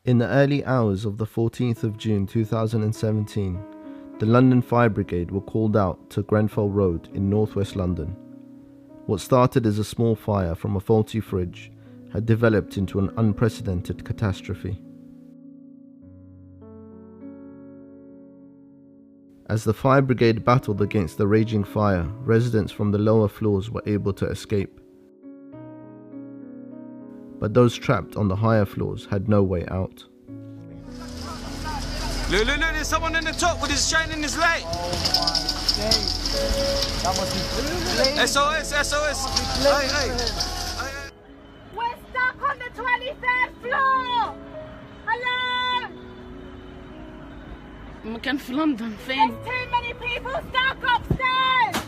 In the early hours of the 14th of June 2017, the London Fire Brigade were called out to Grenfell Road in northwest London. What started as a small fire from a faulty fridge had developed into an unprecedented catastrophe. As the fire brigade battled against the raging fire, residents from the lower floors were able to escape. But those trapped on the higher floors had no way out. Look, there's someone in the top with his shining his light. Oh my days. That must be SOS. Hey. We're stuck on the 23rd floor. Hello. مكان في لندن فين؟ There's too many people stuck upstairs.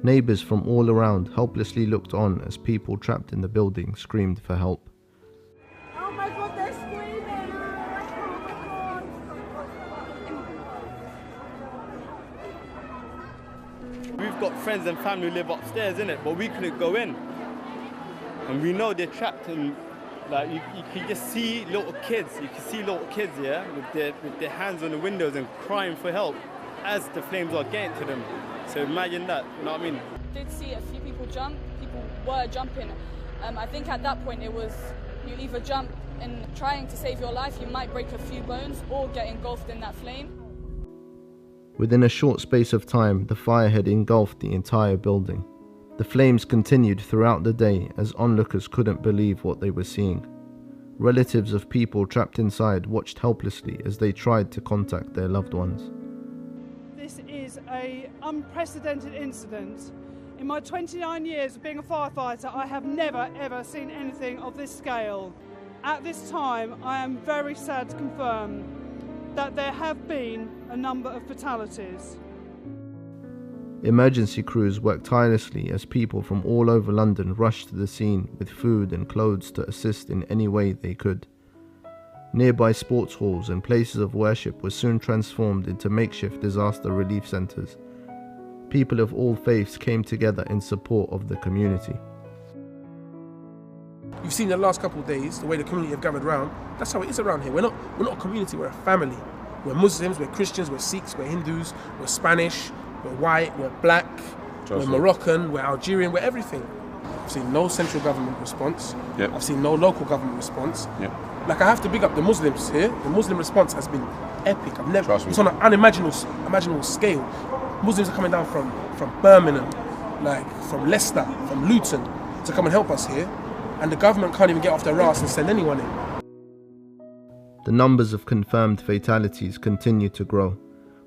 Neighbours from all around helplessly looked on as people trapped in the building screamed for help. Oh my God, they're screaming. We've got friends and family who live upstairs, innit? But we couldn't go in. And we know they're trapped in, like, you can just see little kids. You can see little kids, yeah, with their hands on the windows and crying for help as the flames are getting to them. So imagine that, you know what I mean? I did see a few people jump. People were jumping. I think at that point it was, you either jump and trying to save your life, you might break a few bones or get engulfed in that flame. Within a short space of time, the fire had engulfed the entire building. The flames continued throughout the day as onlookers couldn't believe what they were seeing. Relatives of people trapped inside watched helplessly as they tried to contact their loved ones. This is an unprecedented incident. In my 29 years of being a firefighter, I have never ever seen anything of this scale. At this time, I am very sad to confirm that there have been a number of fatalities. Emergency crews worked tirelessly as people from all over London rushed to the scene with food and clothes to assist in any way they could. Nearby sports halls and places of worship were soon transformed into makeshift disaster relief centres. People of all faiths came together in support of the community. You've seen the last couple of days, the way the community have gathered round. That's how it is around here. We're not a community, we're a family. We're Muslims, we're Christians, we're Sikhs, we're Hindus, we're Spanish, we're white, we're black, we're Moroccan, we're Algerian, we're everything. I've seen no central government response. Yep. I've seen no local government response. Yep. Like, I have to big up the Muslims here. The Muslim response has been epic. It's on an unimaginable scale. Muslims are coming down from Birmingham, like from Leicester, from Luton, to come and help us here. And the government can't even get off their arse and send anyone in. The numbers of confirmed fatalities continue to grow,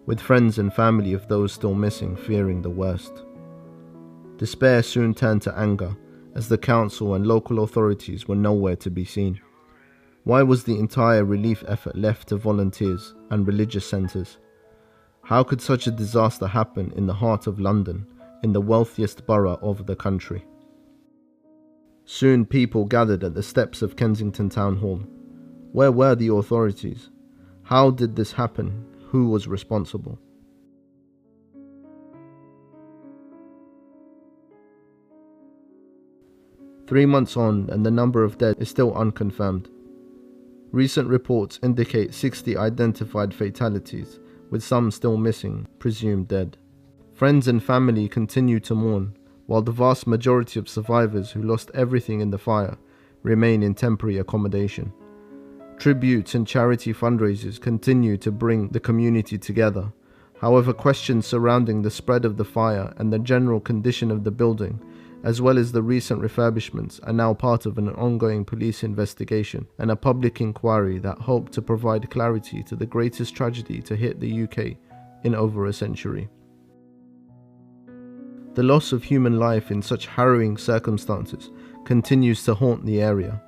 with friends and family of those still missing fearing the worst. Despair soon turned to anger, as the council and local authorities were nowhere to be seen. Why was the entire relief effort left to volunteers and religious centres? How could such a disaster happen in the heart of London, in the wealthiest borough of the country? Soon people gathered at the steps of Kensington Town Hall. Where were the authorities? How did this happen? Who was responsible? Three months on, and the number of dead is still unconfirmed. Recent reports indicate 60 identified fatalities, with some still missing, presumed dead. Friends and family continue to mourn, while the vast majority of survivors who lost everything in the fire remain in temporary accommodation. Tributes and charity fundraisers continue to bring the community together. However, questions surrounding the spread of the fire and the general condition of the building, as well as the recent refurbishments, are now part of an ongoing police investigation and a public inquiry that hope to provide clarity to the greatest tragedy to hit the UK in over a century. The loss of human life in such harrowing circumstances continues to haunt the area.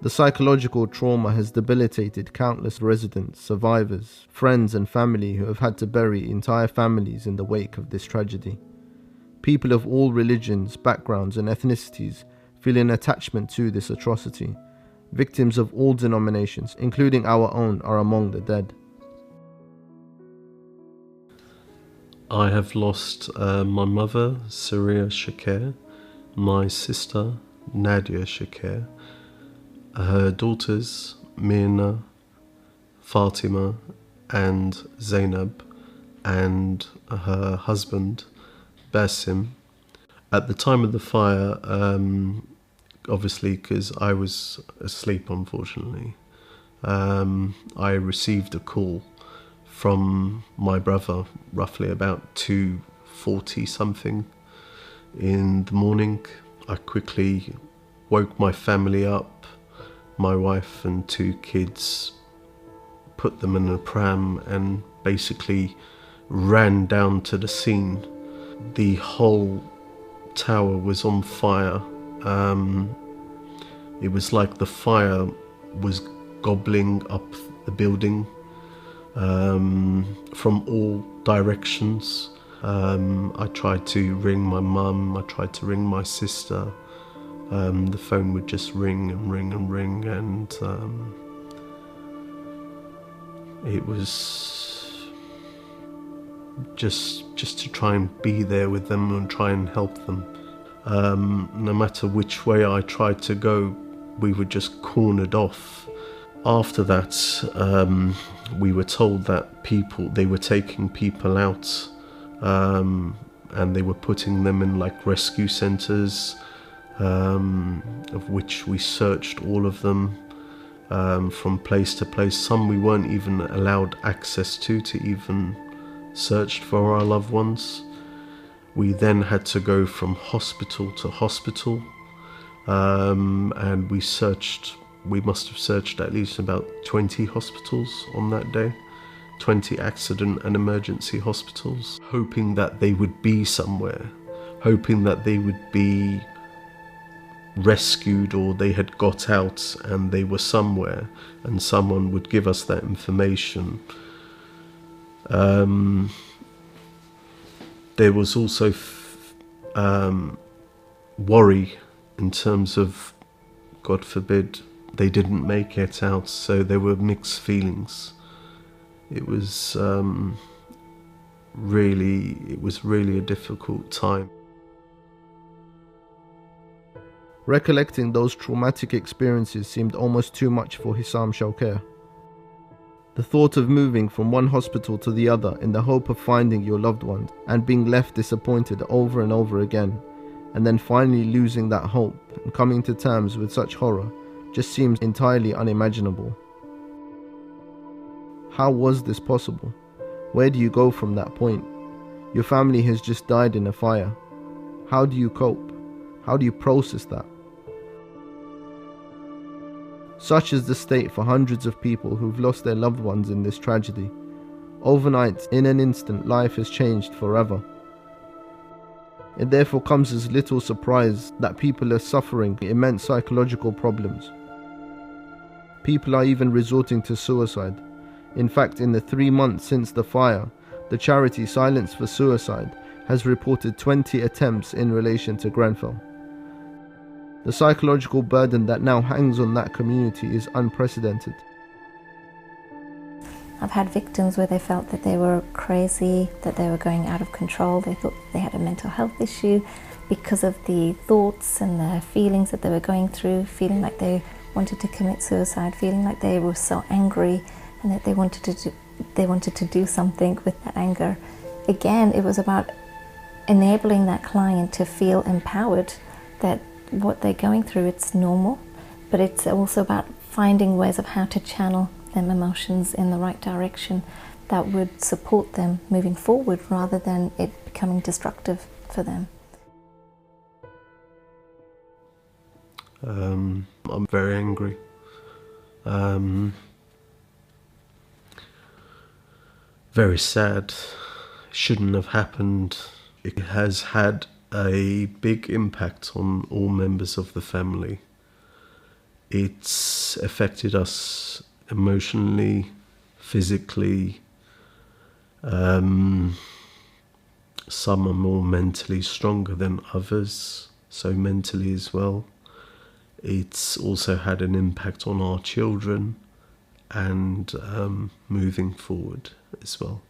The psychological trauma has debilitated countless residents, survivors, friends and family who have had to bury entire families in the wake of this tragedy. People of all religions, backgrounds and ethnicities feel an attachment to this atrocity. Victims of all denominations, including our own, are among the dead. I have lost my mother, Theresa Shakir, my sister, Nadia Shakir, her daughters, Mirna, Fatima and Zainab and her husband Basim. At the time of the fire, obviously because I was asleep unfortunately, I received a call from my brother roughly about 2:40 something in the morning. I quickly woke my family up, my wife and 2 kids, put them in a pram and basically ran down to the scene. The whole tower was on fire. It was like the fire was gobbling up the building from all directions. I tried to ring my mum, I tried to ring my sister. The phone would just ring and ring and ring, and it was just to try and be there with them and try and help them. No matter which way I tried to go, we were just cornered off. After that, we were told that they were taking people out, and they were putting them in like rescue centres, of which we searched all of them from place to place. Some we weren't even allowed access to even search for our loved ones. We then had to go from hospital to hospital, and we must have searched at least about 20 hospitals on that day, 20 accident and emergency hospitals, hoping that they would be somewhere, hoping that they would be rescued or they had got out and they were somewhere and someone would give us that information. There was also worry in terms of, God forbid, they didn't make it out, so there were mixed feelings. It was really a difficult time. Recollecting those traumatic experiences seemed almost too much for Hissam Shawker. The thought of moving from one hospital to the other in the hope of finding your loved ones and being left disappointed over and over again, and then finally losing that hope and coming to terms with such horror, just seems entirely unimaginable. How was this possible? Where do you go from that point? Your family has just died in a fire. How do you cope? How do you process that? Such is the state for hundreds of people who've lost their loved ones in this tragedy. Overnight, in an instant, life has changed forever. It therefore comes as little surprise that people are suffering immense psychological problems. People are even resorting to suicide. In fact, in the 3 months since the fire, the charity Silence for Suicide has reported 20 attempts in relation to Grenfell. The psychological burden that now hangs on that community is unprecedented. I've had victims where they felt that they were crazy, that they were going out of control. They thought they had a mental health issue because of the thoughts and the feelings that they were going through, feeling like they wanted to commit suicide, feeling like they were so angry and that they wanted to do something with that anger. Again, it was about enabling that client to feel empowered that what they're going through, it's normal, but it's also about finding ways of how to channel them emotions in the right direction that would support them moving forward rather than it becoming destructive for them. I'm very angry. Very sad. Shouldn't have happened. It has had a big impact on all members of the family. It's affected us emotionally, physically. Some are more mentally stronger than others, so mentally as well. It's also had an impact on our children and moving forward as well.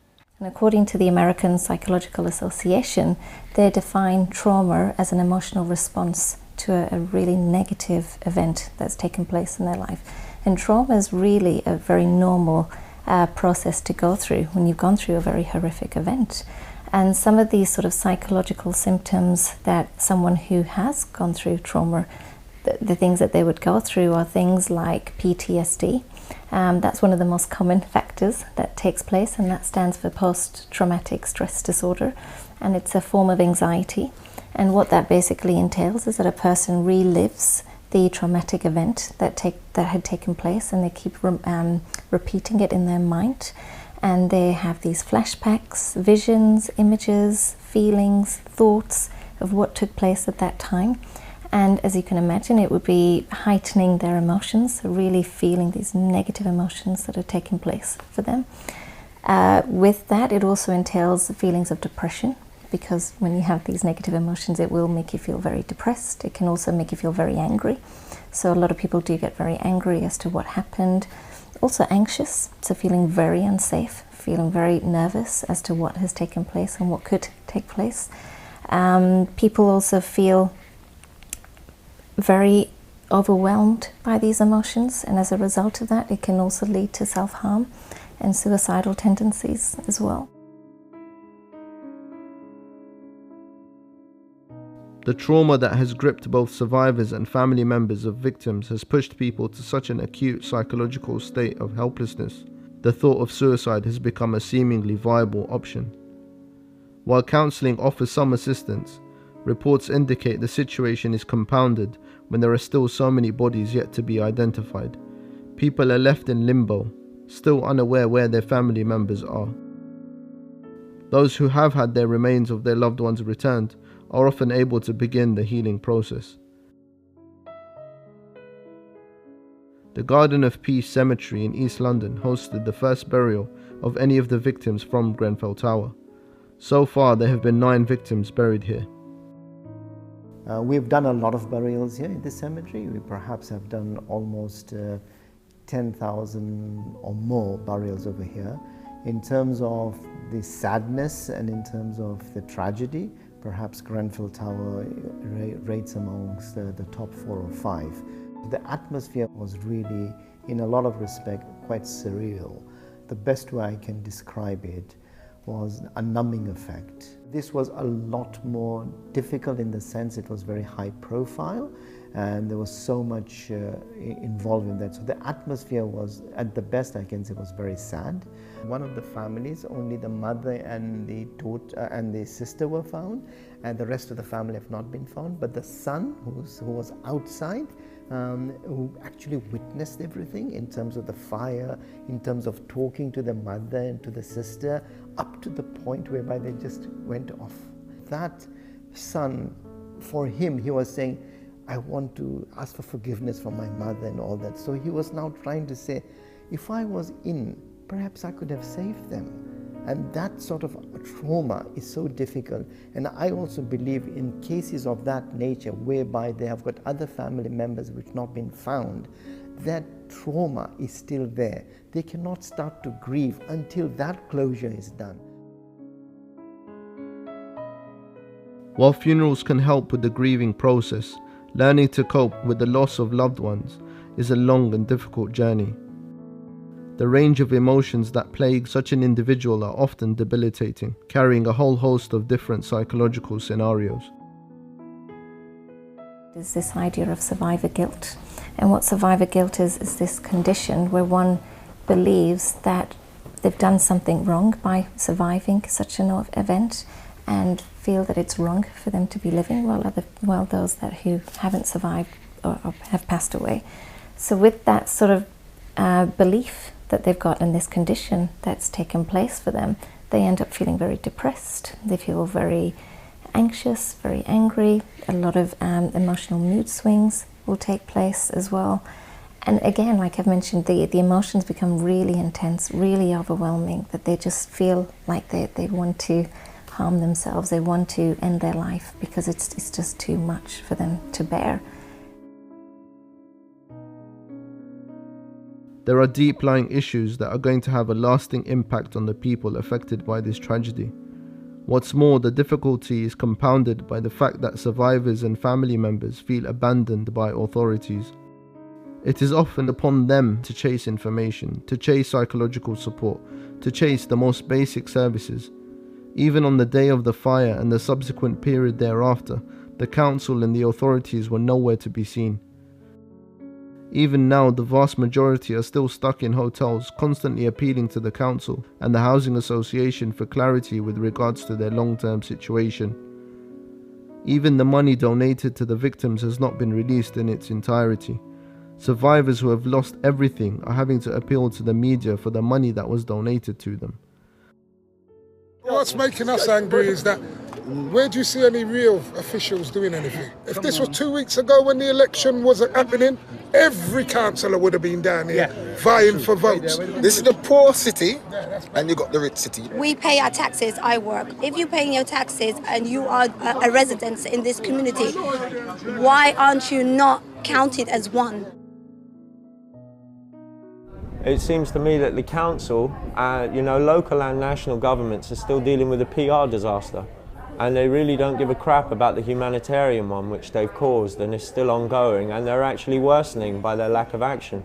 And according to the American Psychological Association, they define trauma as an emotional response to a really negative event that's taken place in their life. And trauma is really a very normal process to go through when you've gone through a very horrific event. And some of these sort of psychological symptoms that someone who has gone through trauma, the things that they would go through are things like PTSD. That's one of the most common factors that takes place, and that stands for post-traumatic stress disorder, and it's a form of anxiety. And what that basically entails is that a person relives the traumatic event that had taken place, and they keep repeating it in their mind, and they have these flashbacks, visions, images, feelings, thoughts of what took place at that time. And as you can imagine, it would be heightening their emotions, really feeling these negative emotions that are taking place for them. With that, it also entails feelings of depression, because when you have these negative emotions, it will make you feel very depressed. It can also make you feel very angry. So a lot of people do get very angry as to what happened. Also anxious, so feeling very unsafe, feeling very nervous as to what has taken place and what could take place. People also feel very overwhelmed by these emotions, and as a result of that, it can also lead to self-harm and suicidal tendencies as well. The trauma that has gripped both survivors and family members of victims has pushed people to such an acute psychological state of helplessness. The thought of suicide has become a seemingly viable option. While counselling offers some assistance, reports indicate the situation is compounded when there are still so many bodies yet to be identified. People are left in limbo, still unaware where their family members are. Those who have had their remains of their loved ones returned are often able to begin the healing process. The Garden of Peace Cemetery in East London hosted the first burial of any of the victims from Grenfell Tower. So far, there have been 9 victims buried here. We've done a lot of burials here in this cemetery. We perhaps have done almost 10,000 or more burials over here. In terms of the sadness and in terms of the tragedy, perhaps Grenfell Tower rates amongst the top 4 or 5. The atmosphere was really, in a lot of respect, quite surreal. The best way I can describe it was a numbing effect. This was a lot more difficult in the sense it was very high profile, and there was so much involved in that. So the atmosphere was, at the best I can say, was very sad. One of the families, only the mother and the daughter and the sister were found, and the rest of the family have not been found. But the son, who was outside, who actually witnessed everything in terms of the fire, in terms of talking to the mother and to the sister, up to the point whereby they just went off. That son, for him, he was saying, I want to ask for forgiveness from my mother and all that. So he was now trying to say, if I was in, perhaps I could have saved them. And that sort of trauma is so difficult. And I also believe in cases of that nature, whereby they have got other family members which have not been found, that trauma is still there. They cannot start to grieve until that closure is done. While funerals can help with the grieving process, learning to cope with the loss of loved ones is a long and difficult journey. The range of emotions that plague such an individual are often debilitating, carrying a whole host of different psychological scenarios. There's this idea of survivor guilt, and what survivor guilt is this condition where one believes that they've done something wrong by surviving such an event, and feel that it's wrong for them to be living while those who haven't survived or have passed away. So with that sort of belief that they've got in this condition that's taken place for them, they end up feeling very depressed. They feel very anxious, very angry. A lot of emotional mood swings will take place as well. And again, like I've mentioned, the emotions become really intense, really overwhelming, that they just feel like they want to harm themselves, they want to end their life because it's just too much for them to bear. There are deep-lying issues that are going to have a lasting impact on the people affected by this tragedy. What's more, the difficulty is compounded by the fact that survivors and family members feel abandoned by authorities. It is often upon them to chase information, to chase psychological support, to chase the most basic services. Even on the day of the fire and the subsequent period thereafter, the council and the authorities were nowhere to be seen. Even now, the vast majority are still stuck in hotels, constantly appealing to the council and the housing association for clarity with regards to their long-term situation. Even the money donated to the victims has not been released in its entirety. Survivors who have lost everything are having to appeal to the media for the money that was donated to them. What's making us angry is that where do you see any real officials doing anything? If this was 2 weeks ago when the election was happening, every councillor would have been down here vying for votes. This is the poor city and you got the rich city. We pay our taxes, I work. If you're paying your taxes and you are a resident in this community, why aren't you not counted as one? It seems to me that the council, local and national governments are still dealing with a PR disaster. And they really don't give a crap about the humanitarian one which they've caused and is still ongoing, and they're actually worsening by their lack of action.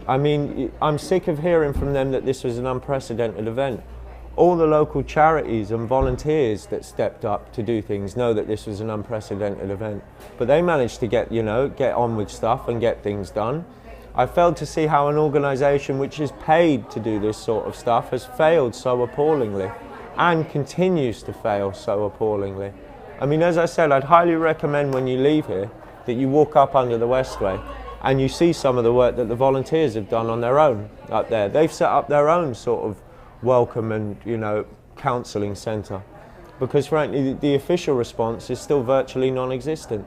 I mean, I'm sick of hearing from them that this was an unprecedented event. All the local charities and volunteers that stepped up to do things know that this was an unprecedented event. But they managed to get on with stuff and get things done. I failed to see how an organisation which is paid to do this sort of stuff has failed so appallingly. And continues to fail so appallingly. I mean, as I said, I'd highly recommend when you leave here that you walk up under the Westway and you see some of the work that the volunteers have done on their own up there. They've set up their own sort of welcome and, counselling centre, because frankly the official response is still virtually non-existent.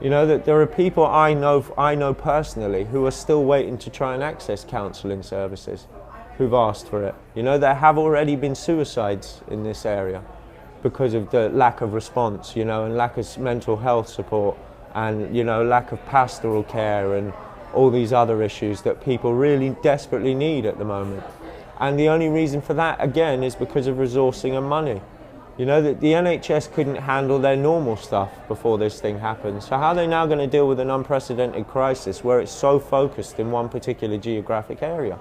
That there are people I know personally who are still waiting to try and access counselling services, who've asked for it. There have already been suicides in this area because of the lack of response, and lack of mental health support and, lack of pastoral care and all these other issues that people really desperately need at the moment. And the only reason for that, again, is because of resourcing and money. That the NHS couldn't handle their normal stuff before this thing happened. So how are they now going to deal with an unprecedented crisis where it's so focused in one particular geographic area?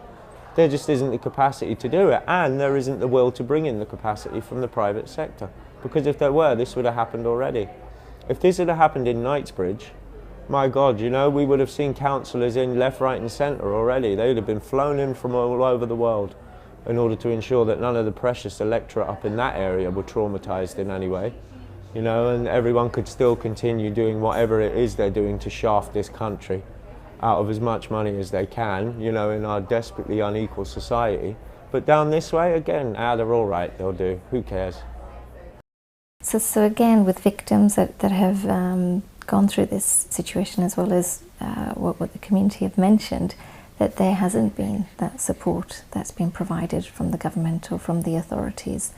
There just isn't the capacity to do it, and there isn't the will to bring in the capacity from the private sector. Because if there were, this would have happened already. If this had happened in Knightsbridge, my God, we would have seen councillors in left, right and centre already. They would have been flown in from all over the world in order to ensure that none of the precious electorate up in that area were traumatised in any way. And everyone could still continue doing whatever it is they're doing to shaft this country out of as much money as they can, in our desperately unequal society. But down this way, again, they're all right, they'll do, who cares? So again, with victims that have gone through this situation, as well as what the community have mentioned, that there hasn't been that support that's been provided from the government or from the authorities.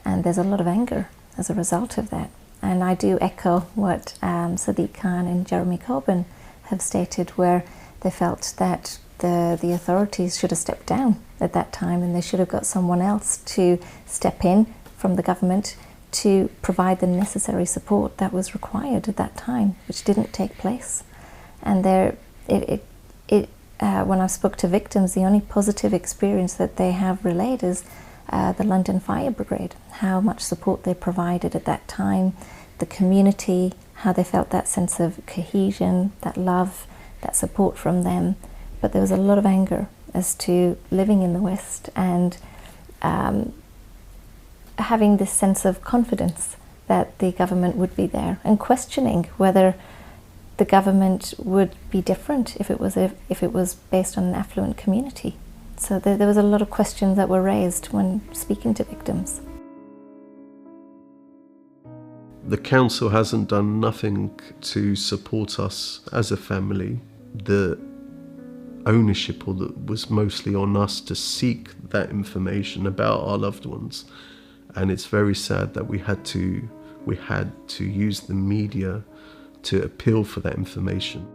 And there's a lot of anger as a result of that. And I do echo what Sadiq Khan and Jeremy Corbyn have stated, where they felt that the authorities should have stepped down at that time, and they should have got someone else to step in from the government to provide the necessary support that was required at that time, which didn't take place. And when I spoke to victims, the only positive experience that they have relayed is the London Fire Brigade, how much support they provided at that time, the community, how they felt that sense of cohesion, that love, that support from them. But there was a lot of anger as to living in the West and having this sense of confidence that the government would be there, and questioning whether the government would be different if it was based on an affluent community. So there was a lot of questions that were raised when speaking to victims. The council hasn't done nothing to support us as a family. The ownership was mostly on us to seek that information about our loved ones, and it's very sad that we had to use the media to appeal for that information.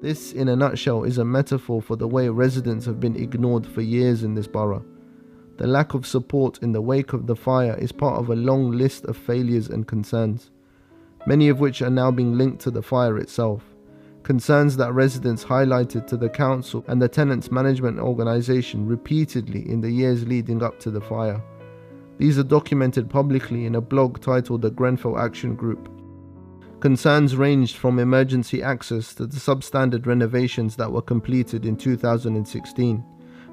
This, in a nutshell, is a metaphor for the way residents have been ignored for years in this borough. The lack of support in the wake of the fire is part of a long list of failures and concerns, many of which are now being linked to the fire itself. concerns that residents highlighted to the council and the tenants management organisation repeatedly in the years leading up to the fire. These are documented publicly in a blog titled the Grenfell Action Group. Concerns ranged from emergency access to the substandard renovations that were completed in 2016.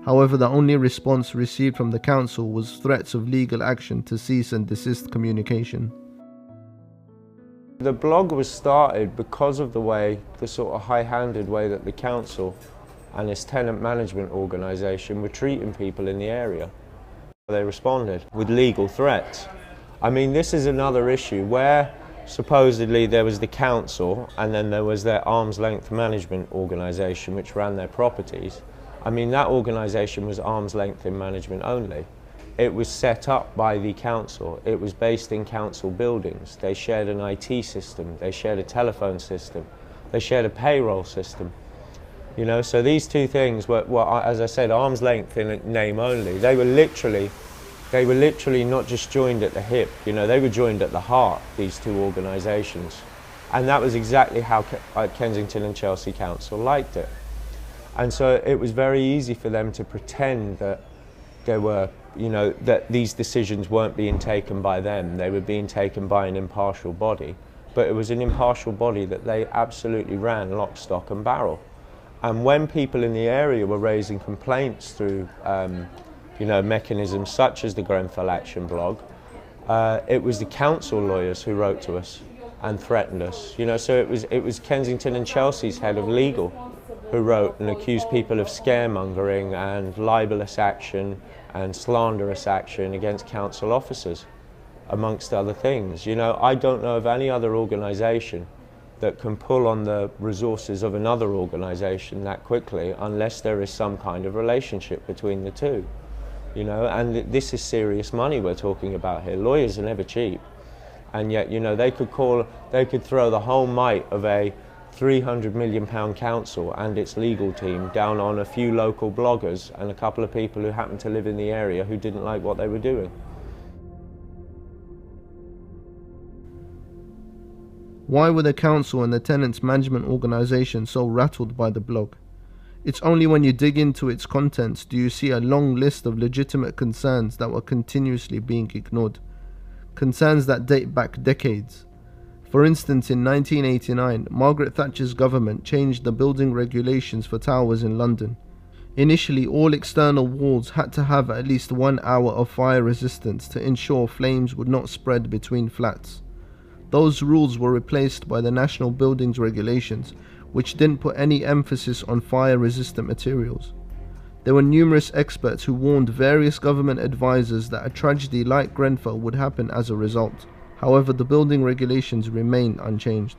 However, the only response received from the council was threats of legal action to cease and desist communication. The blog was started because of the sort of high-handed way that the council and its tenant management organisation were treating people in the area. They responded with legal threats. I mean, this is another issue where supposedly there was the council and then there was their arm's length management organisation which ran their properties. I mean, that organisation was arm's length in management only. It was set up by the council. It was based in council buildings. They shared an IT system. They shared a telephone system. They shared a payroll system. You know, so these two things were, as I said, arm's length in name only. They were literally not just joined at the hip. You know, they were joined at the heart, these two organisations. And that was exactly how Kensington and Chelsea Council liked it. And so it was very easy for them to pretend that there were, you know, that these decisions weren't being taken by them. They were being taken by an impartial body. But it was an impartial body that they absolutely ran lock, stock and barrel. And when people in the area were raising complaints through, you know, mechanisms such as the Grenfell Action blog, it was the council lawyers who wrote to us and threatened us. You know, so it was Kensington and Chelsea's head of legal who wrote and accused people of scaremongering and libelous action and slanderous action against council officers, amongst other things. You know, I don't know of any other organisation that can pull on the resources of another organisation that quickly unless there is some kind of relationship between the two. You know, and this is serious money we're talking about here. Lawyers are never cheap. And yet, you know, they could throw the whole might of a £300 million council and its legal team down on a few local bloggers and a couple of people who happened to live in the area who didn't like what they were doing. Why were the council and the tenants management organisation so rattled by the blog? It's only when you dig into its contents do you see a long list of legitimate concerns that were continuously being ignored. Concerns that date back decades. For instance, in 1989, Margaret Thatcher's government changed the building regulations for towers in London. Initially, all external walls had to have at least 1 hour of fire resistance to ensure flames would not spread between flats. Those rules were replaced by the National Buildings Regulations, which didn't put any emphasis on fire-resistant materials. There were numerous experts who warned various government advisors that a tragedy like Grenfell would happen as a result. However, the building regulations remain unchanged.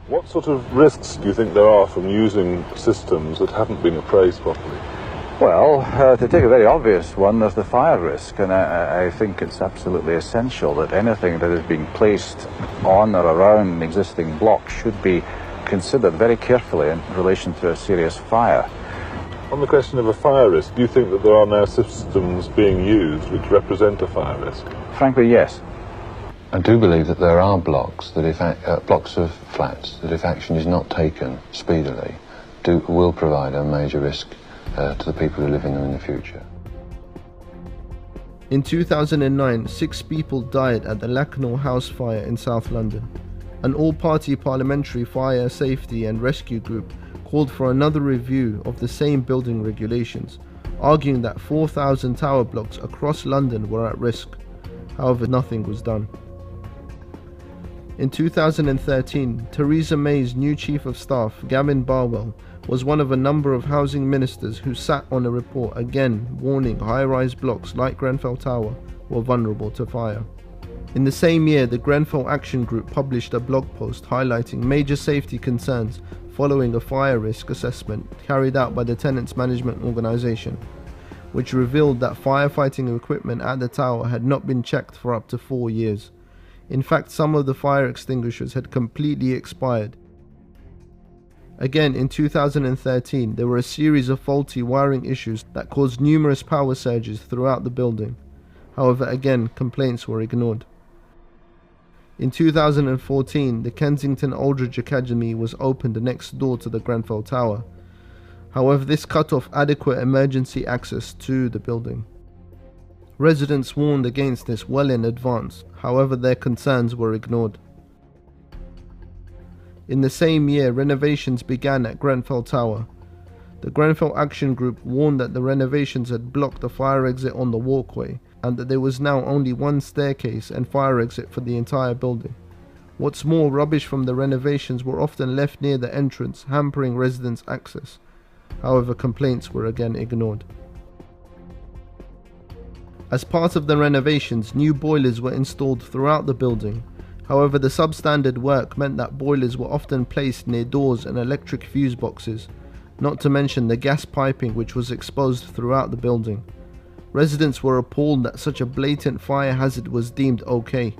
What sort of risks do you think there are from using systems that haven't been appraised properly? Well, to take a very obvious one, there's the fire risk, and I think it's absolutely essential that anything that is being placed on or around existing blocks should be considered very carefully in relation to a serious fire. On the question of a fire risk, do you think that there are now systems being used which represent a fire risk? Frankly, yes. I do believe that there are blocks that blocks of flats that if action is not taken speedily will provide a major risk to the people who live in them in the future. In 2009, 6 people died at the Lacknall House fire in South London. An all-party parliamentary fire safety and rescue group called for another review of the same building regulations, arguing that 4,000 tower blocks across London were at risk. However, nothing was done. In 2013, Theresa May's new Chief of Staff, Gavin Barwell, was one of a number of housing ministers who sat on a report again warning high-rise blocks like Grenfell Tower were vulnerable to fire. In the same year, the Grenfell Action Group published a blog post highlighting major safety concerns following a fire risk assessment carried out by the Tenants Management Organisation, which revealed that firefighting equipment at the tower had not been checked for up to 4 years. In fact, some of the fire extinguishers had completely expired. Again, in 2013, there were a series of faulty wiring issues that caused numerous power surges throughout the building. However, again, complaints were ignored. In 2014, the Kensington Aldridge Academy was opened next door to the Grenfell Tower. However, this cut off adequate emergency access to the building. Residents warned against this well in advance, however their concerns were ignored. In the same year, renovations began at Grenfell Tower. The Grenfell Action Group warned that the renovations had blocked the fire exit on the walkway, and that there was now only one staircase and fire exit for the entire building. What's more, rubbish from the renovations were often left near the entrance, hampering residents' access. However, complaints were again ignored. As part of the renovations, new boilers were installed throughout the building. However, the substandard work meant that boilers were often placed near doors and electric fuse boxes, not to mention the gas piping which was exposed throughout the building. Residents were appalled that such a blatant fire hazard was deemed okay.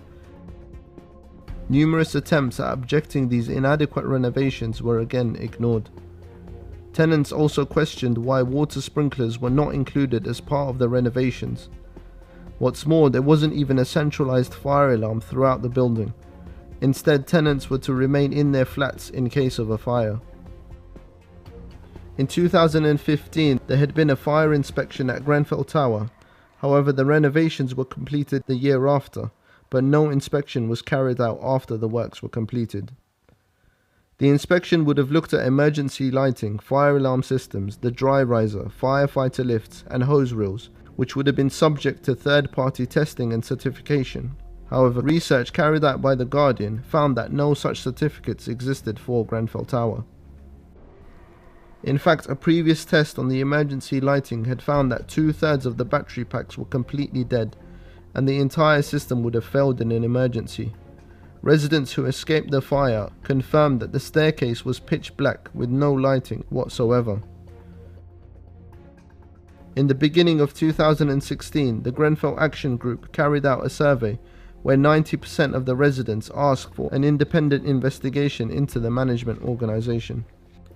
Numerous attempts at objecting these inadequate renovations were again ignored. Tenants also questioned why water sprinklers were not included as part of the renovations. What's more, there wasn't even a centralized fire alarm throughout the building. Instead, tenants were to remain in their flats in case of a fire. In 2015, there had been a fire inspection at Grenfell Tower. However, the renovations were completed the year after, but no inspection was carried out after the works were completed. The inspection would have looked at emergency lighting, fire alarm systems, the dry riser, firefighter lifts, and hose reels, which would have been subject to third-party testing and certification. However, research carried out by The Guardian found that no such certificates existed for Grenfell Tower. In fact, a previous test on the emergency lighting had found that 2/3 of the battery packs were completely dead, and the entire system would have failed in an emergency. Residents who escaped the fire confirmed that the staircase was pitch black with no lighting whatsoever. In the beginning of 2016, the Grenfell Action Group carried out a survey where 90% of the residents asked for an independent investigation into the management organisation.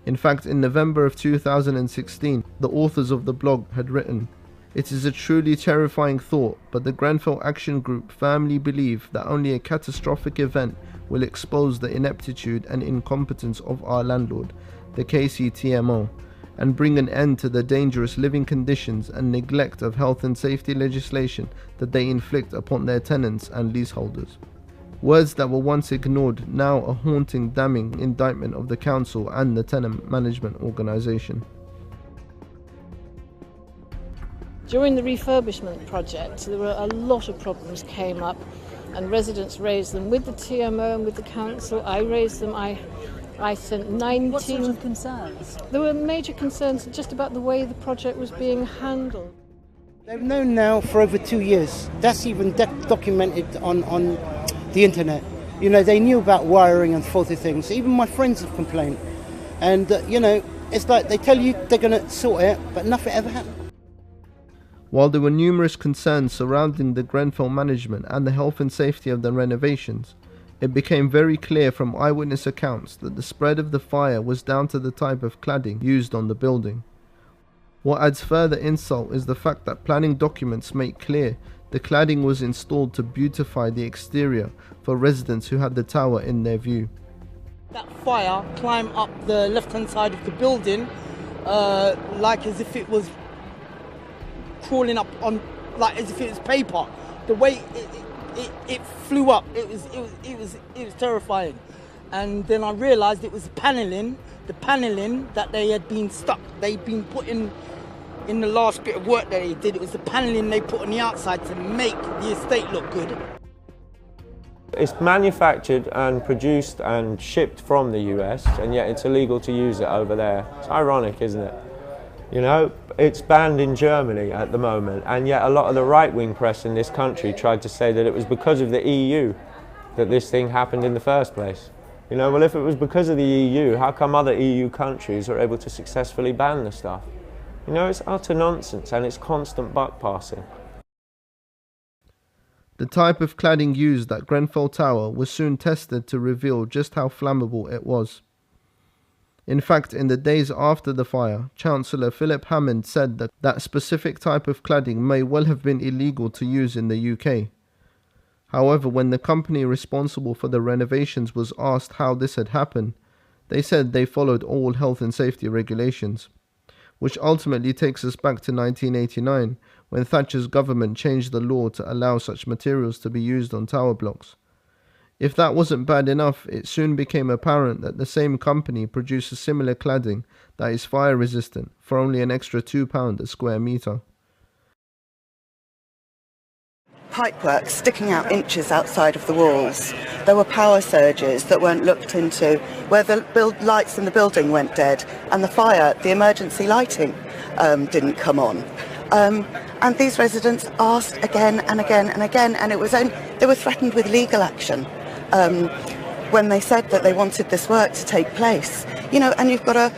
In fact, in November of 2016, the authors of the blog had written, "It is a truly terrifying thought, but the Grenfell Action Group firmly believe that only a catastrophic event will expose the ineptitude and incompetence of our landlord, the KCTMO, and bring an end to the dangerous living conditions and neglect of health and safety legislation that they inflict upon their tenants and leaseholders." Words that were once ignored, now a haunting, damning indictment of the council and the tenant management organisation. During the refurbishment project, there were a lot of problems came up, and residents raised them with the TMO and with the council. I raised them. I sent 19... What sort of concerns? There were major concerns just about the way the project was being handled. They've known now for over 2 years. That's even documented on the internet. You know, they knew about wiring and faulty things. Even my friends have complained. And, you know, it's like they tell you they're going to sort it, but nothing ever happened. While there were numerous concerns surrounding the Grenfell management and the health and safety of the renovations, it became very clear from eyewitness accounts that the spread of the fire was down to the type of cladding used on the building. What adds further insult is the fact that planning documents make clear the cladding was installed to beautify the exterior for residents who had the tower in their view. That fire climbed up the left-hand side of the building like as if it was crawling up on, like as if it was paper. The way it flew up, it was terrifying. And then I realised it was the paneling that they had been stuck. They'd been put in the last bit of work that they did. It was the paneling they put on the outside to make the estate look good. It's manufactured and produced and shipped from the US, and yet it's illegal to use it over there. It's ironic, isn't it? You know, it's banned in Germany at the moment, and yet a lot of the right-wing press in this country tried to say that it was because of the EU that this thing happened in the first place. You know, well, if it was because of the EU, how come other EU countries are able to successfully ban the stuff? You know, it's utter nonsense, and it's constant buck passing. The type of cladding used at Grenfell Tower was soon tested to reveal just how flammable it was. In fact, in the days after the fire, Chancellor Philip Hammond said that that specific type of cladding may well have been illegal to use in the UK. However, when the company responsible for the renovations was asked how this had happened, they said they followed all health and safety regulations, which ultimately takes us back to 1989, when Thatcher's government changed the law to allow such materials to be used on tower blocks. If that wasn't bad enough, it soon became apparent that the same company produces similar cladding that is fire resistant for only an extra £2 a square metre. Pipework sticking out inches outside of the walls. There were power surges that weren't looked into, where the lights in the building went dead, and the emergency lighting didn't come on. And these residents asked again and again and again, and they were threatened with legal action when they said that they wanted this work to take place. You know, and you've got a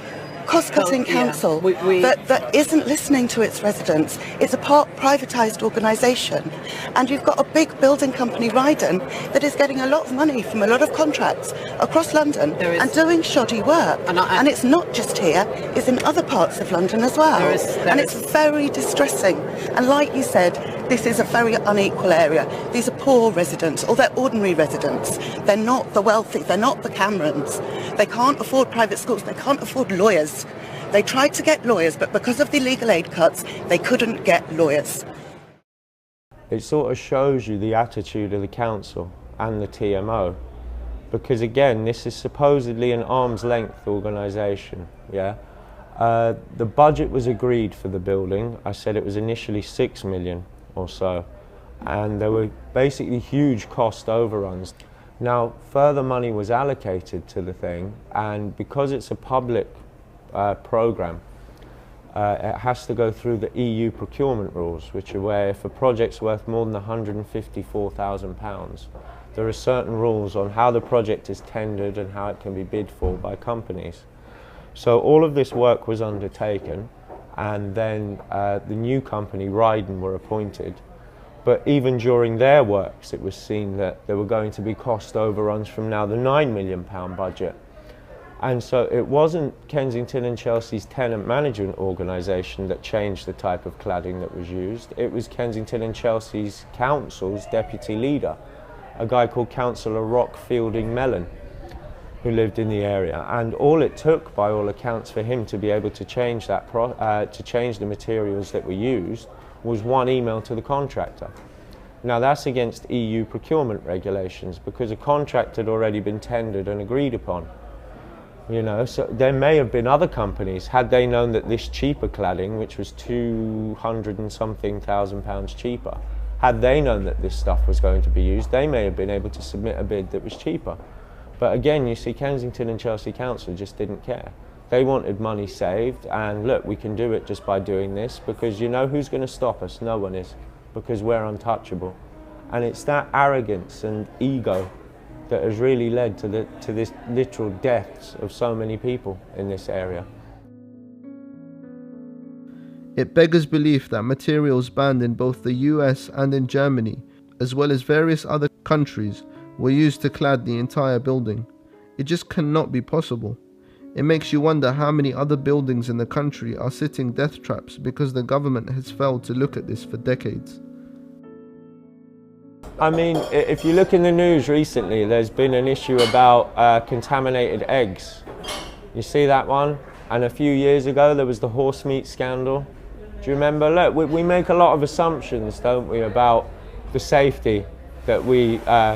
cost-cutting council that isn't listening to its residents. It's a privatised organisation, and you've got a big building company, Reborn, that is getting a lot of money from a lot of contracts across London and doing shoddy work. And it's not just here, it's in other parts of London as well. And it's very distressing. And like you said, this is a very unequal area. These are poor residents, or they're ordinary residents. They're not the wealthy, they're not the Camerons. They can't afford private schools, they can't afford lawyers. They tried to get lawyers, but because of the legal aid cuts, they couldn't get lawyers. It sort of shows you the attitude of the council and the TMO. Because again, this is supposedly an arm's length organisation, yeah? The budget was agreed for the building. I said it was initially 6 million or so. And there were basically huge cost overruns. Now, further money was allocated to the thing, and because it's a public programme, it has to go through the EU procurement rules, which are where if a project's worth more than £154,000, there are certain rules on how the project is tendered and how it can be bid for by companies. So all of this work was undertaken, and then the new company, Reborn, were appointed. But even during their works, it was seen that there were going to be cost overruns from now the £9 million budget. And so it wasn't Kensington and Chelsea's tenant management organisation that changed the type of cladding that was used. It was Kensington and Chelsea's council's deputy leader, a guy called Councillor Rock Fielding Mellon, who lived in the area. And all it took, by all accounts, for him to be able to change that to change the materials that were used was one email to the contractor. Now that's against EU procurement regulations, because a contract had already been tendered and agreed upon. You know, so there may have been other companies, had they known that this cheaper cladding, which was 200 and something thousand pounds cheaper, had they known that this stuff was going to be used, they may have been able to submit a bid that was cheaper. But again, you see, Kensington and Chelsea Council just didn't care. They wanted money saved, and look, we can do it just by doing this, because you know who's going to stop us? No one is, because we're untouchable. And it's that arrogance and ego that has really led to this literal deaths of so many people in this area. It beggars belief that materials banned in both the US and in Germany, as well as various other countries, were used to clad the entire building. It just cannot be possible. It makes you wonder how many other buildings in the country are sitting death traps because the government has failed to look at this for decades. I mean, if you look in the news recently, there's been an issue about contaminated eggs. You see that one? And a few years ago there was the horse meat scandal. Do you remember? Look, we make a lot of assumptions, don't we, about the safety that we,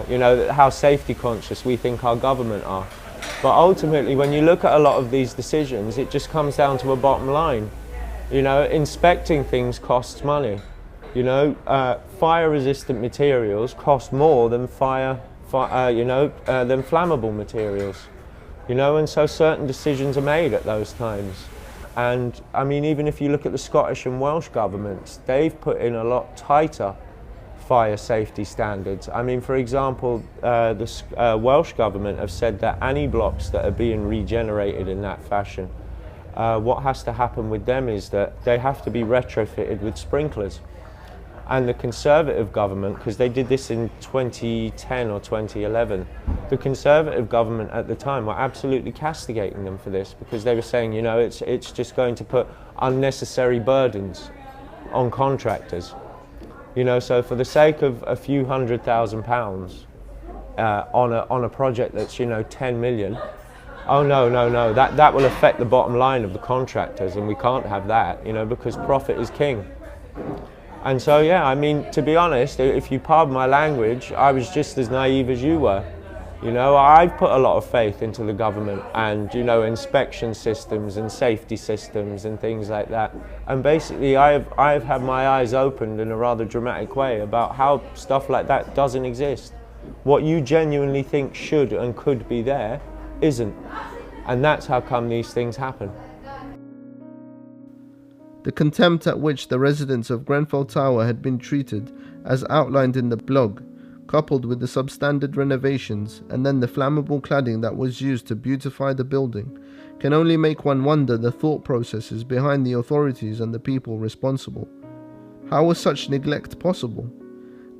you know, how safety conscious we think our government are. But ultimately, when you look at a lot of these decisions, it just comes down to a bottom line. You know, inspecting things costs money. You know, fire-resistant materials cost more than than flammable materials. You know, and so certain decisions are made at those times. And I mean, even if you look at the Scottish and Welsh governments, they've put in a lot tighter fire safety standards. I mean, for example, the Welsh government have said that any blocks that are being regenerated in that fashion, what has to happen with them is that they have to be retrofitted with sprinklers. And the Conservative government, because they did this in 2010 or 2011, the Conservative government at the time were absolutely castigating them for this, because they were saying, you know, it's just going to put unnecessary burdens on contractors. You know, so for the sake of a few £100,000 on a project that's, you know, 10 million, oh no, that will affect the bottom line of the contractors, and we can't have that, you know, because profit is king. And so, yeah, I mean, to be honest, if you pardon my language, I was just as naive as you were. You know, I've put a lot of faith into the government and, you know, inspection systems and safety systems and things like that. And basically, I've had my eyes opened in a rather dramatic way about how stuff like that doesn't exist. What you genuinely think should and could be there isn't. And that's how come these things happen. The contempt at which the residents of Grenfell Tower had been treated, as outlined in the blog, coupled with the substandard renovations and then the flammable cladding that was used to beautify the building, can only make one wonder the thought processes behind the authorities and the people responsible. How was such neglect possible?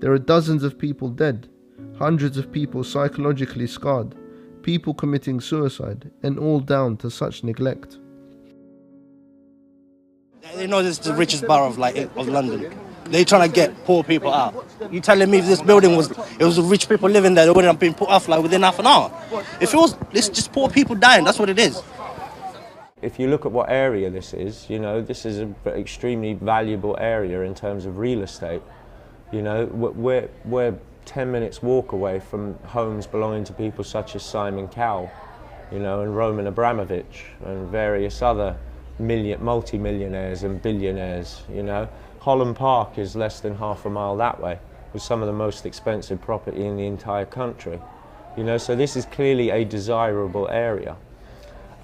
There are dozens of people dead, hundreds of people psychologically scarred, people committing suicide, and all down to such neglect. They know this is the richest borough of London. They're trying to get poor people out. You telling me if this building was the rich people living there, they wouldn't have been put off like within half an hour. If it was, it's just poor people dying. That's what it is. If you look at what area this is, you know, this is an extremely valuable area in terms of real estate. You know, we're 10 minutes walk away from homes belonging to people such as Simon Cowell, you know, and Roman Abramovich and various other multi-millionaires and billionaires, you know. Holland Park is less than half a mile that way, with some of the most expensive property in the entire country. You know, so this is clearly a desirable area.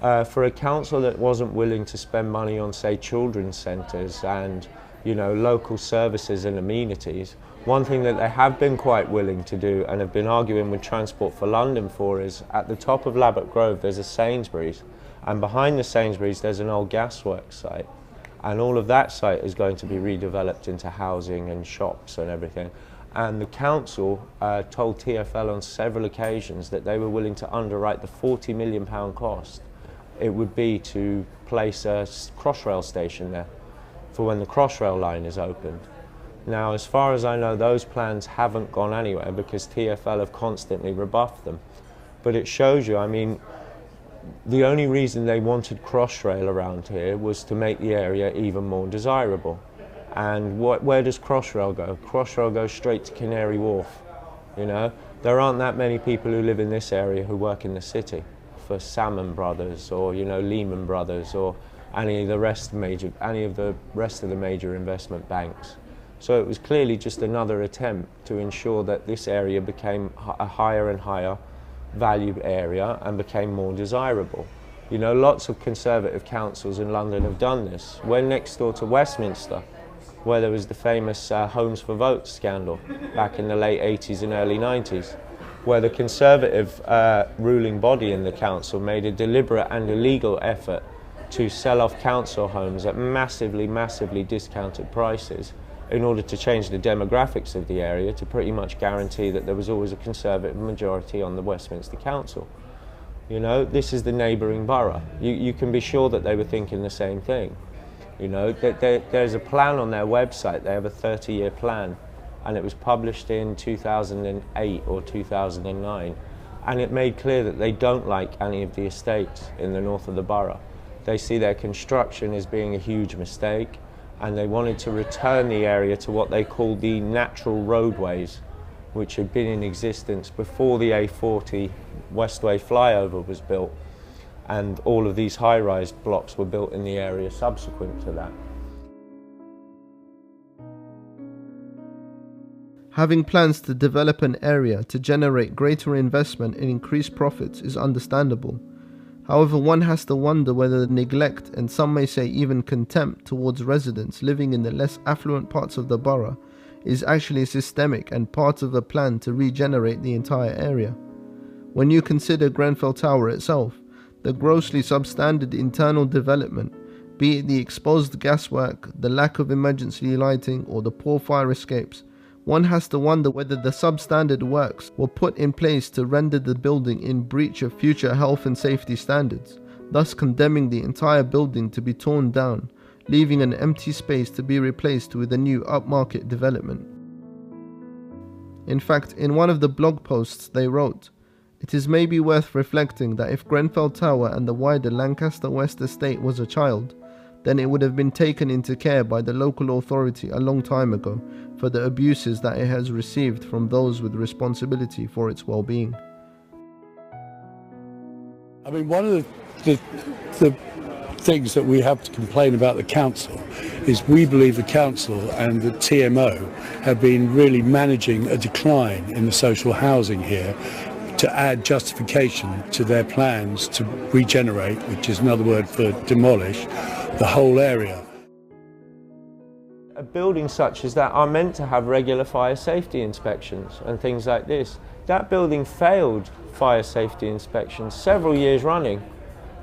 For a council that wasn't willing to spend money on, say, children's centres and, you know, local services and amenities, one thing that they have been quite willing to do and have been arguing with Transport for London for is, at the top of Labatt Grove there's a Sainsbury's, and behind the Sainsbury's there's an old gasworks site. And all of that site is going to be redeveloped into housing and shops and everything. And the council told TfL on several occasions that they were willing to underwrite the £40 million cost it would be to place a Crossrail station there for when the Crossrail line is opened. Now, as far as I know, those plans haven't gone anywhere because TfL have constantly rebuffed them. But it shows you, I mean, the only reason they wanted Crossrail around here was to make the area even more desirable. And where does Crossrail go? Crossrail goes straight to Canary Wharf, you know? There aren't that many people who live in this area who work in the city for Salmon Brothers or, you know, Lehman Brothers or any of the rest of the major investment banks. So it was clearly just another attempt to ensure that this area became a higher and higher valued area and became more desirable. You know, lots of Conservative councils in London have done this. We're next door to Westminster, where there was the famous Homes for Votes scandal back in the late 80s and early 90s, where the Conservative ruling body in the council made a deliberate and illegal effort to sell off council homes at massively discounted prices in order to change the demographics of the area to pretty much guarantee that there was always a Conservative majority on the Westminster Council. You know, this is the neighbouring borough. You can be sure that they were thinking the same thing. You know, there's a plan on their website. They have a 30-year plan, and it was published in 2008 or 2009, and it made clear that they don't like any of the estates in the north of the borough. They see their construction as being a huge mistake, and they wanted to return the area to what they called the natural roadways, which had been in existence before the A40 Westway flyover was built, and all of these high-rise blocks were built in the area subsequent to that. Having plans to develop an area to generate greater investment and increase profits is understandable. However, one has to wonder whether the neglect, and some may say even contempt, towards residents living in the less affluent parts of the borough is actually systemic and part of a plan to regenerate the entire area. When you consider Grenfell Tower itself, the grossly substandard internal development, be it the exposed gaswork, the lack of emergency lighting, or the poor fire escapes, one has to wonder whether the substandard works were put in place to render the building in breach of future health and safety standards, thus condemning the entire building to be torn down, leaving an empty space to be replaced with a new upmarket development. In fact, in one of the blog posts they wrote, "It is maybe worth reflecting that if Grenfell Tower and the wider Lancaster West estate was a child, then it would have been taken into care by the local authority a long time ago for the abuses that it has received from those with responsibility for its well-being." I mean, one of the things that we have to complain about the council is we believe the council and the TMO have been really managing a decline in the social housing here to add justification to their plans to regenerate, which is another word for demolish, the whole area. Buildings such as that are meant to have regular fire safety inspections and things like this. That building failed fire safety inspections several years running,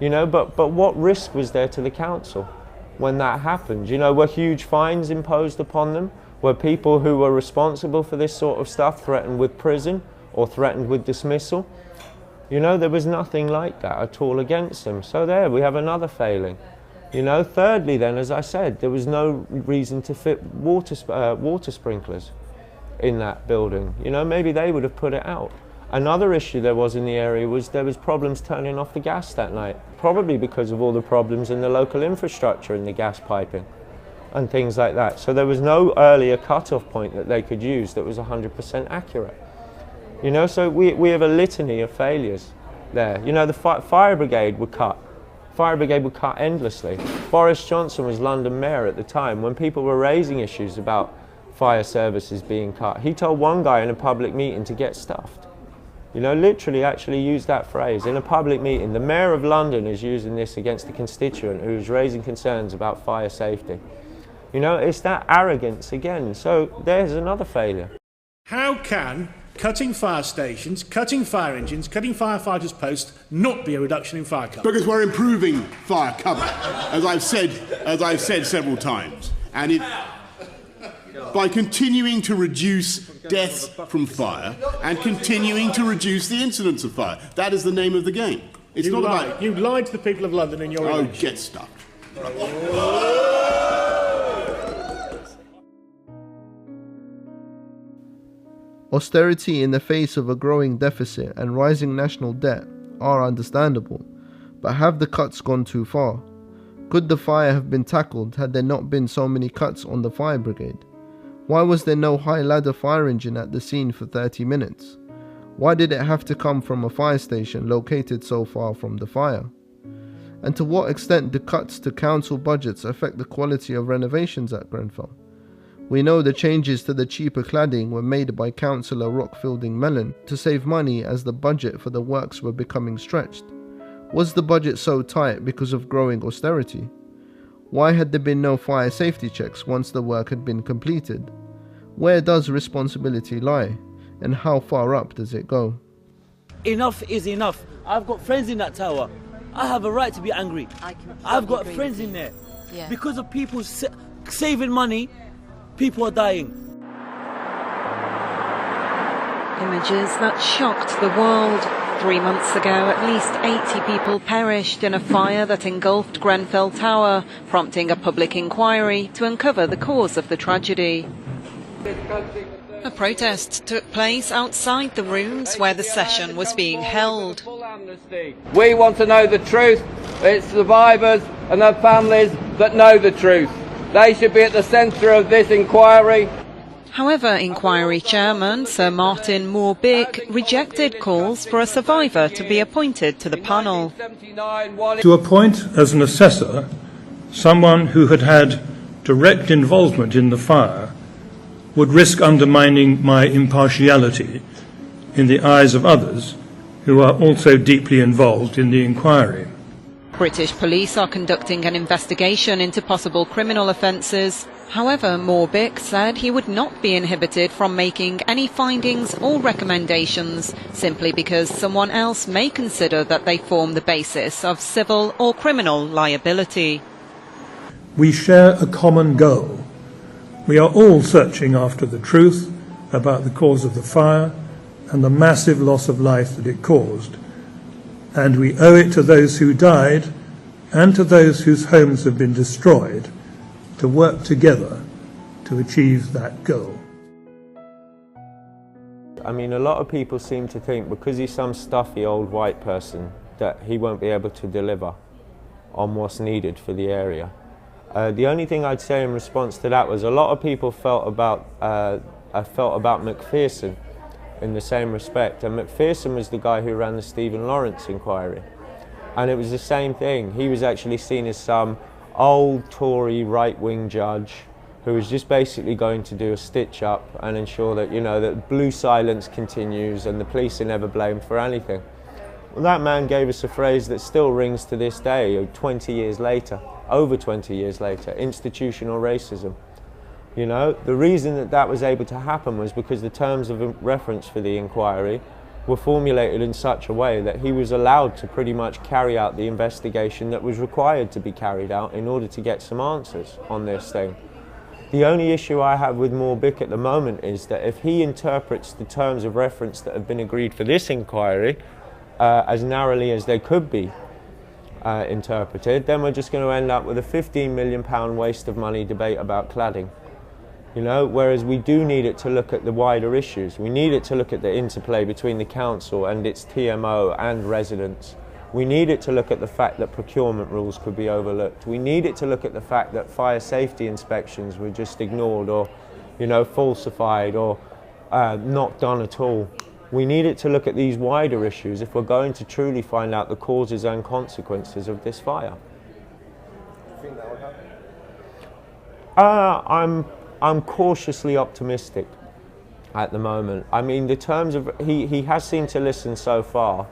but what risk was there to the council when that happened? Were huge fines imposed upon them? Were people who were responsible for this sort of stuff threatened with prison or threatened with dismissal? There was nothing like that at all against them. So there, we have another failing. Thirdly then, as I said, there was no reason to fit water sprinklers in that building. Maybe they would have put it out. Another issue there was in the area was there was problems turning off the gas that night, probably because of all the problems in the local infrastructure and the gas piping and things like that. So there was no earlier cut-off point that they could use that was 100% accurate. So we have a litany of failures there. The fire brigade would cut. Fire brigade would cut endlessly. Boris Johnson was London mayor at the time. When people were raising issues about fire services being cut, he told one guy in a public meeting to get stuffed. Literally actually used that phrase in a public meeting. The mayor of London is using this against a constituent who's raising concerns about fire safety. It's that arrogance again. So there's another failure. How can cutting fire stations, cutting fire engines, cutting firefighters' posts not be a reduction in fire cover? Because we're improving fire cover, as I've said several times, and by continuing to reduce deaths from fire and continuing to reduce the incidence of fire. That is the name of the game. It's not about... You lied to the people of London in your election. Oh, get stuffed. Austerity in the face of a growing deficit and rising national debt are understandable, but have the cuts gone too far? Could the fire have been tackled had there not been so many cuts on the fire brigade? Why was there no high ladder fire engine at the scene for 30 minutes? Why did it have to come from a fire station located so far from the fire? And to what extent do cuts to council budgets affect the quality of renovations at Grenfell? We know the changes to the cheaper cladding were made by Councillor Rockfielding Mellon to save money as the budget for the works were becoming stretched. Was the budget so tight because of growing austerity? Why had there been no fire safety checks once the work had been completed? Where does responsibility lie, and how far up does it go? Enough is enough. I've got friends in that tower. I have a right to be angry. I've got friends in there. Yeah. Because of people saving money, people are dying. Images that shocked the world. 3 months ago, at least 80 people perished in a fire that engulfed Grenfell Tower, prompting a public inquiry to uncover the cause of the tragedy. A protest took place outside the rooms where the session was being held. We want to know the truth. It's survivors and their families that know the truth. They should be at the centre of this inquiry. However, inquiry chairman Sir Martin Moore-Bick rejected calls for a survivor to be appointed to the panel. To appoint as an assessor someone who had had direct involvement in the fire would risk undermining my impartiality in the eyes of others who are also deeply involved in the inquiry. British police are conducting an investigation into possible criminal offences. However, Moore-Bick said he would not be inhibited from making any findings or recommendations simply because someone else may consider that they form the basis of civil or criminal liability. We share a common goal. We are all searching after the truth about the cause of the fire and the massive loss of life that it caused. And we owe it to those who died and to those whose homes have been destroyed to work together to achieve that goal. I mean, a lot of people seem to think because he's some stuffy old white person that he won't be able to deliver on what's needed for the area. The only thing I'd say in response to that was a lot of people felt about McPherson in the same respect, and McPherson was the guy who ran the Stephen Lawrence inquiry, and it was the same thing. He was actually seen as some old Tory right-wing judge who was just basically going to do a stitch-up and ensure that, you know, that blue silence continues and the police are never blamed for anything. Well, that man gave us a phrase that still rings to this day, 20 years later, over 20 years later, institutional racism. You know, the reason that that was able to happen was because the terms of reference for the inquiry were formulated in such a way that he was allowed to pretty much carry out the investigation that was required to be carried out in order to get some answers on this thing. The only issue I have with Moorbeek at the moment is that if he interprets the terms of reference that have been agreed for this inquiry as narrowly as they could be interpreted, then we're just going to end up with a £15 million waste of money debate about cladding. You know, whereas we do need it to look at the wider issues. We need it to look at the interplay between the council and its TMO and residents. We need it to look at the fact that procurement rules could be overlooked. We need it to look at the fact that fire safety inspections were just ignored or, you know, falsified or not done at all. We need it to look at these wider issues if we're going to truly find out the causes and consequences of this fire. Do you think that would happen? I'm cautiously optimistic at the moment. I mean, the terms of he has seemed to listen so far.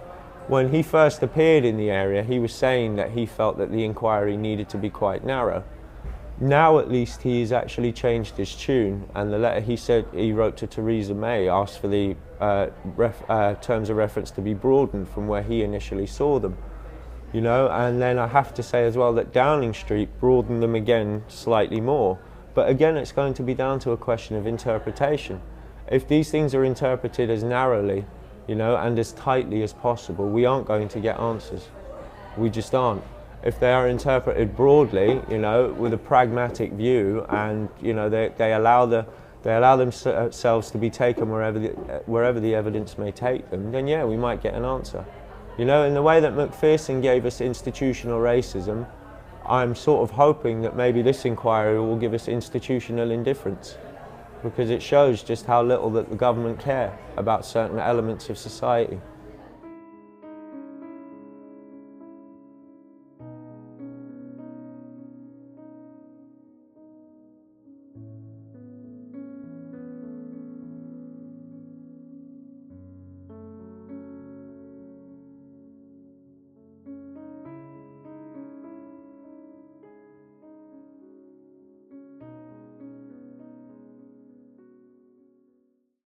When he first appeared in the area, he was saying that he felt that the inquiry needed to be quite narrow. Now, at least, he's actually changed his tune, and the letter he said he wrote to Theresa May asked for the terms of reference to be broadened from where he initially saw them. You know, and then I have to say as well that Downing Street broadened them again slightly more. But again, it's going to be down to a question of interpretation. If these things are interpreted as narrowly, you know, and as tightly as possible, we aren't going to get answers. We just aren't. If they are interpreted broadly, you know, with a pragmatic view, and you know, they allow themselves to be taken wherever the evidence may take them, then yeah, we might get an answer. You know, in the way that McPherson gave us institutional racism, I'm sort of hoping that maybe this inquiry will give us institutional indifference, because it shows just how little that the government care about certain elements of society.